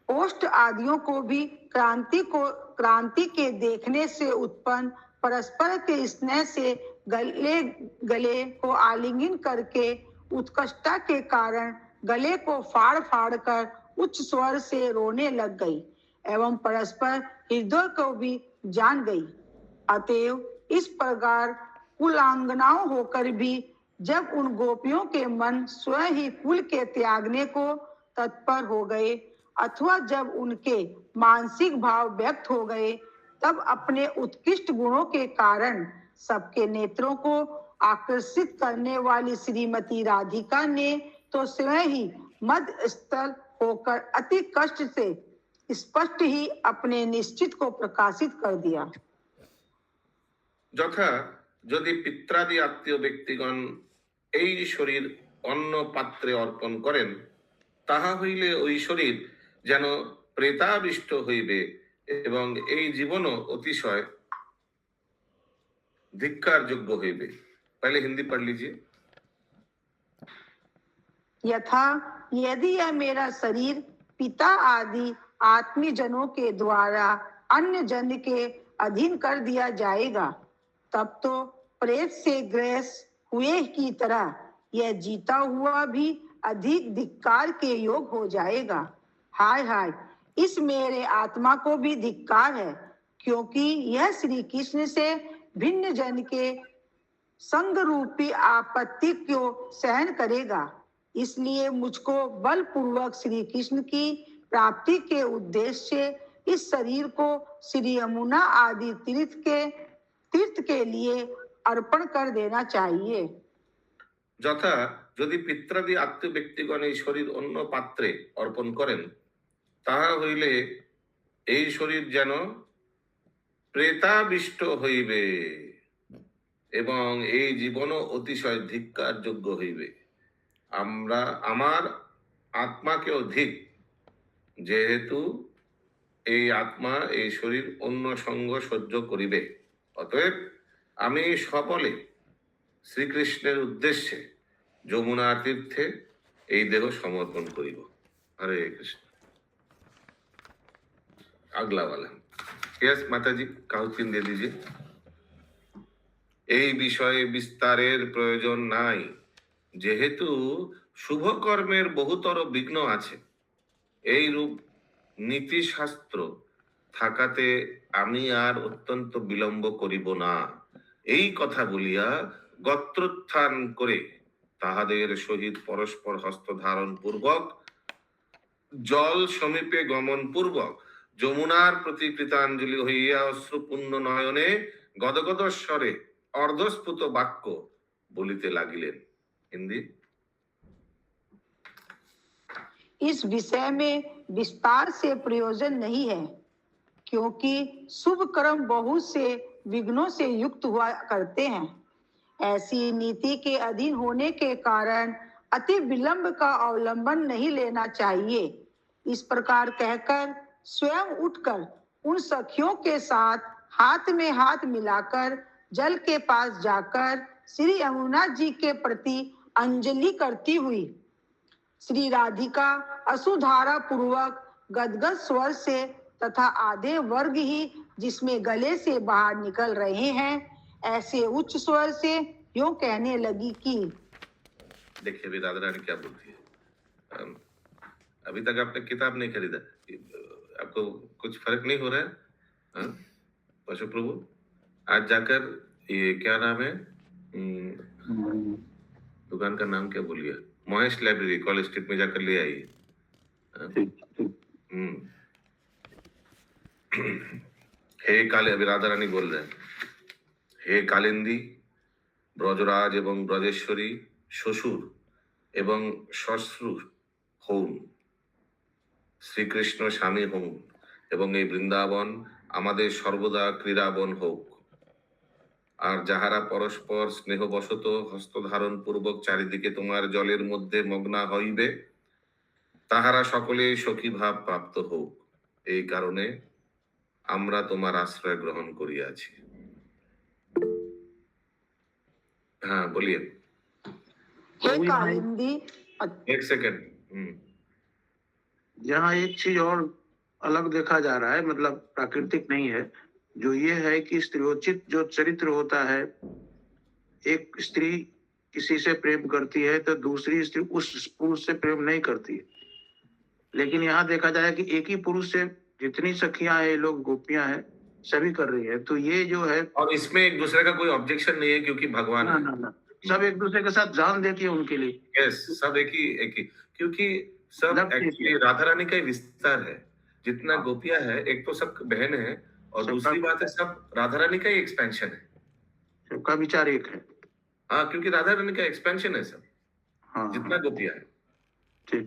[SPEAKER 6] ओष्ठ आदियों को भी क्रांति के देखने से उत्पन्न परस्पर के स्नेह से गले को आलिंगन करके उत्कष्टता के कारण गले को फाड़ फाड़ कर उच्च स्वर से रोने लग गई एवं परस्पर हृदय को भी जान गई। अतएव इस प्रकार कुलांगनाओं होकर भी जब उन गोपियों के मन स्वयं ही कुल के त्यागने को तत्पर हो गए अथवा जब उनके मानसिक भाव व्यक्त हो गए, तब अपने उत्कृष्ट गुणों के कारण सबके नेत्रों को आकर्षित करने वाली श्रीमती राधिका ने तो स्वयं ही मध्य स्थल होकर अति कष्ट से स्पष्ट ही अपने निश्चित को प्रकाशित कर दिया।
[SPEAKER 2] যথা যদি পিত্রাদি আত্মীয় ব্যক্তিগণ এই শরীর অন্য পাত্রে অর্পণ করেন, তাহা হইলে ওই শরীর যেন প্রেতাবিষ্ট হইবে এবং এই জীবনও অতিশয় ধিক্কার যোগ্য হইবে। पहले हिंदी पढ़ लीजिए।
[SPEAKER 6] यथा यदि यह मेरा शरीर पिता आदि आत्मीजनों के द्वारा अन्य जन के अधीन कर दिया जाएगा, तब तो प्रेत से ग्रस हुए की तरह यह जीता हुआ भी अधिक धिक्कार के योग हो जाएगा। हाय हाय, इस मेरे आत्मा को भी धिक्कार है, क्योंकि यह श्री कृष्ण से भिन्न जन के संग रूपी आपत्ति को सहन करेगा। इसलिए मुझको बलपूर्वक श्री कृष्ण की प्राप्ति के उद्देश्य से इस शरीर को श्री यमुना आदि तीर्थ के लिए अर्पण कर देना चाहिए।
[SPEAKER 2] যথা যদি পিত্রাদি আত্মীয় ব্যক্তিগণ এই শরীর অন্য পাত্রে অর্পণ করেন, তাহা হইলে এই শরীর যেন প্রেতাবিষ্ট হইবে এবং এই জীবনও অতিশয় ধিক্কার যোগ্য হইবে। আমার আত্মাকেও ধিক, যেহেতু এই আত্মা এই শরীর অন্য সঙ্গ সহ্য করিবে। অতএব আমি সকলে শ্রীকৃষ্ণের উদ্দেশ্যে যমুনা তীর্থে এই দেহ সমর্পণ করিব। হরে কৃষ্ণ। अगला वाला। यस माता जी, काउचिन दे दीजिए। এই বিষয়ে বিস্তারের প্রয়োজন নাই, যেহেতু শুভ কর্মের বহুতর বিঘ্ন আছে। এই রূপ নীতিশাস্ত্র থাকাতে আমি আর অত্যন্ত বিলম্ব করিব না। এই কথা বলিয়া গোত্রোত্থান করে তাহাদের সহিত পরস্পর হস্ত ধারণ পূর্বক জল সমীপে গমন পূর্বক যমুনার প্রতি কৃতাঞ্জলি হইয়া অশ্রুপূর্ণ নয়নে গদগদ স্বরে अर्धस्फुट वाक्य बोलिते लागिलेन। हिंदी।
[SPEAKER 6] इस विषय में विस्तार से प्रयोजन नहीं है, क्योंकि शुभ कर्म बहुत से विघ्नों से युक्त हुआ करते हैं। ऐसी नीति के अधीन होने के कारण अति विलंब का अवलंबन नहीं लेना चाहिए। इस प्रकार कहकर स्वयं उठकर उन सखियों के साथ हाथ में हाथ मिलाकर जल के पास जाकर श्री यमुना जी के प्रति अंजलि करती हुई श्री राधिका अश्रुधारा पूर्वक गदगद स्वर से तथा आधे वर्ग ही जिसमें गले से बाहर निकल रहे हैं, ऐसे उच्च स्वर से यूं कहने लगी कि
[SPEAKER 2] देखिए अभी राधा रानी क्या बोलती है। अभी तक आपने किताब नहीं खरीदा, आपको कुछ फर्क नहीं हो रहा है? पशु प्रभु, आज जाकर ये क्या नाम है, दुकान का नाम क्या बोलिए, महेश लाइब्रेरी कॉलेज स्ट्रीट में जाकर ले आइए। हे काले, अभी राधा रानी बोल रहे हैं, हे कालिंदी, ब्रजराज एवं ब्रजेश्वरी শ্বশুর এবং শ্বশুর হউন, শ্রীকৃষ্ণ স্বামী হউন এবং এই বৃন্দাবন আমাদের সর্বদা ক্রীড়াবন হোক। আর যাহারা পরস্পর স্নেহবশত হস্তধারণ পূর্বক চারিদিকে তোমার জলের মধ্যে মগ্না হইবে, তাহারা সকলে সখী ভাব প্রাপ্ত হোক। এই কারণে আমরা তোমার আশ্রয় গ্রহণ করিয়াছি। हाँ बोलिए। एक सेकंड।
[SPEAKER 7] यहाँ एक चीज और अलग देखा जा रहा है, मतलब प्राकृतिक नहीं है, जो ये है कि स्त्रीयोचित जो चरित्र होता है, एक स्त्री किसी से प्रेम करती है तो दूसरी स्त्री उस पुरुष से प्रेम नहीं करती है। लेकिन यहाँ देखा जाए कि एक ही पुरुष से जितनी सखियां हैं, लोग गोपियां हैं, सभी कर रही है। तो ये जो है,
[SPEAKER 2] और इसमें एक दूसरे का कोई ऑब्जेक्शन नहीं है, क्योंकि भगवान है।
[SPEAKER 7] ना, सब एक दूसरे के साथ जान देती है उनके लिए।
[SPEAKER 2] यस, सब एक ही क्योंकि सब एक्चुअली राधा रानी का ही विस्तार है। जितना गोपियां है, एक तो सब बहन है, और दूसरी बात है सब राधा रानी का ही एक्सपेंशन है।
[SPEAKER 7] सबका विचार एक है।
[SPEAKER 2] हाँ, क्योंकि राधा रानी का एक्सपेंशन है सब। हाँ, जितना गोपियां है।
[SPEAKER 7] ठीक।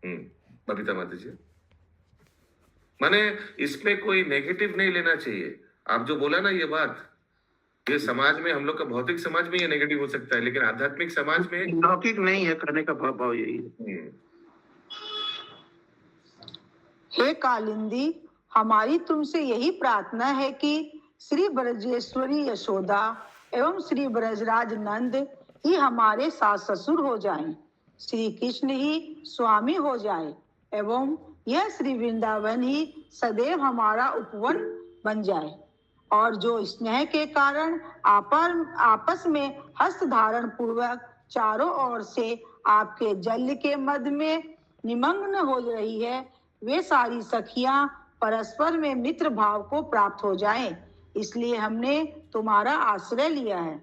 [SPEAKER 2] बबीता माता जी, माने इसमें कोई नेगेटिव नहीं लेना चाहिए। आप जो बोला ना ये बात, ये समाज में, हम लोग का भौतिक समाज में ये नेगेटिव हो सकता है, लेकिन आध्यात्मिक समाज में
[SPEAKER 7] लौकिक नहीं है, कहने का भाव यही है।
[SPEAKER 6] हे कालिंदी, हमारी तुमसे यही प्रार्थना है कि श्री ब्रजेश्वरी यशोदा एवं श्री ब्रजराज नंद ही हमारे सास ससुर हो जाएं, श्री कृष्ण ही स्वामी हो जाए एवं यह श्री वृंदावन ही सदैव हमारा उपवन बन जाए, और जो स्नेह के कारण आपस में हस्त धारण पूर्वक चारों ओर से आपके जल के मध्य में निमग्न हो रही है, वे सारी सखियां परस्पर में मित्र भाव को प्राप्त हो जाएं। इसलिए हमने तुम्हारा आश्रय लिया है।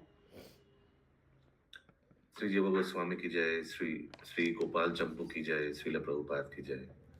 [SPEAKER 2] श्री जीव गोस्वामी की जय, श्री गोपाल चंपू की जय, श्रील प्रभुपाद की जय।